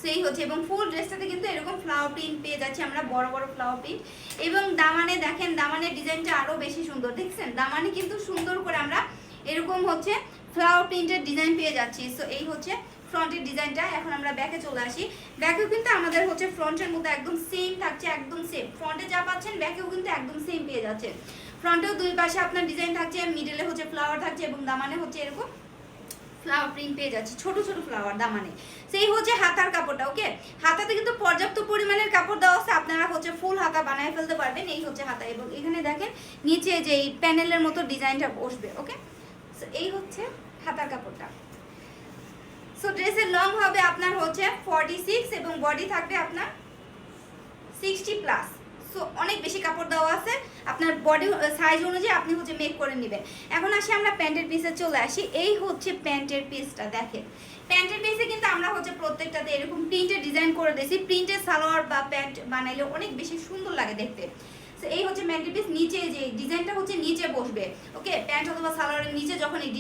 সেই হচ্ছে, এবং ফুল ড্রেসটাতে কিন্তু এরকম ফ্লাওয়ার প্রিন্ট পেয়ে যাচ্ছি আমরা, বড় বড় ফ্লাওয়ার প্রিন্ট। এবং দামানে দেখেন, দামানের ডিজাইনটা আরো বেশি সুন্দর, দেখছেন দামানে কিন্তু সুন্দর করে আমরা এরকম হচ্ছে ফ্লাওয়ার প্রিন্টের ডিজাইন পেয়ে যাচ্ছি। সো এই হচ্ছে ফ্রন্টের ডিজাইনটা। এখন আমরা ব্যাকে চলে আসি। ব্যাকেও কিন্তু আমাদের হচ্ছে ফ্রন্টের মতো একদম সেম থাকছে, একদম সেম। ফ্রন্টে যা পাচ্ছেন ব্যাকেও কিন্তু একদম সেম পেয়ে যাচ্ছে। ফ্রন্টেও দুই পাশে আপনার ডিজাইন থাকছে, মিডলে হচ্ছে ফ্লাওয়ার থাকছে, এবং দামানে হচ্ছে এরকম ফ্লাওয়ার প্রিন্ট পেয়ে যাচ্ছে, ছোট ছোট ফ্লাওয়ার দামানে। সেই হচ্ছে হাতার কাপড়টা। ওকে, হাতাতে কিন্তু পর্যাপ্ত পরিমাণের কাপড় দেওয়া আছে, আপনারা হচ্ছে ফুল হাতা বানায় ফেলতে পারবেন। এই হচ্ছে হাতা, এবং এখানে দেখেন নিচে যে এই প্যানেলের মতো ডিজাইনটা বসবে। ওকে, সো এই হচ্ছে হাতার কাপড়টা। সো ড্রেসের লং হবে আপনার হচ্ছে 46 এবং বডি থাকবে আপনার 60 প্লাস। সো অনেক বেশি কাপড় দেওয়া আছে, আপনার বডি সাইজ অনুযায়ী আপনি হচ্ছে মেক করে নেবেন। এখন আসি আমরা প্যান্টের পিসে চলে আসি। এই হচ্ছে প্যান্টের পিসটা, দেখেন প্যান্টের পিসে কিন্তু আমরা হচ্ছে প্রত্যেকটাতে এরকম প্রিন্টের ডিজাইন করে দিয়েছি। প্রিন্টের সালোয়ার বা প্যান্ট বানাইলে অনেক বেশি সুন্দর লাগে দেখতে। সো এই হচ্ছে প্যান্টের পিস, নিচে যে ডিজাইনটা হচ্ছে নিচে বসবে। ওকে, প্যান্ট অথবা সালোয়ারের নিচে যখন এই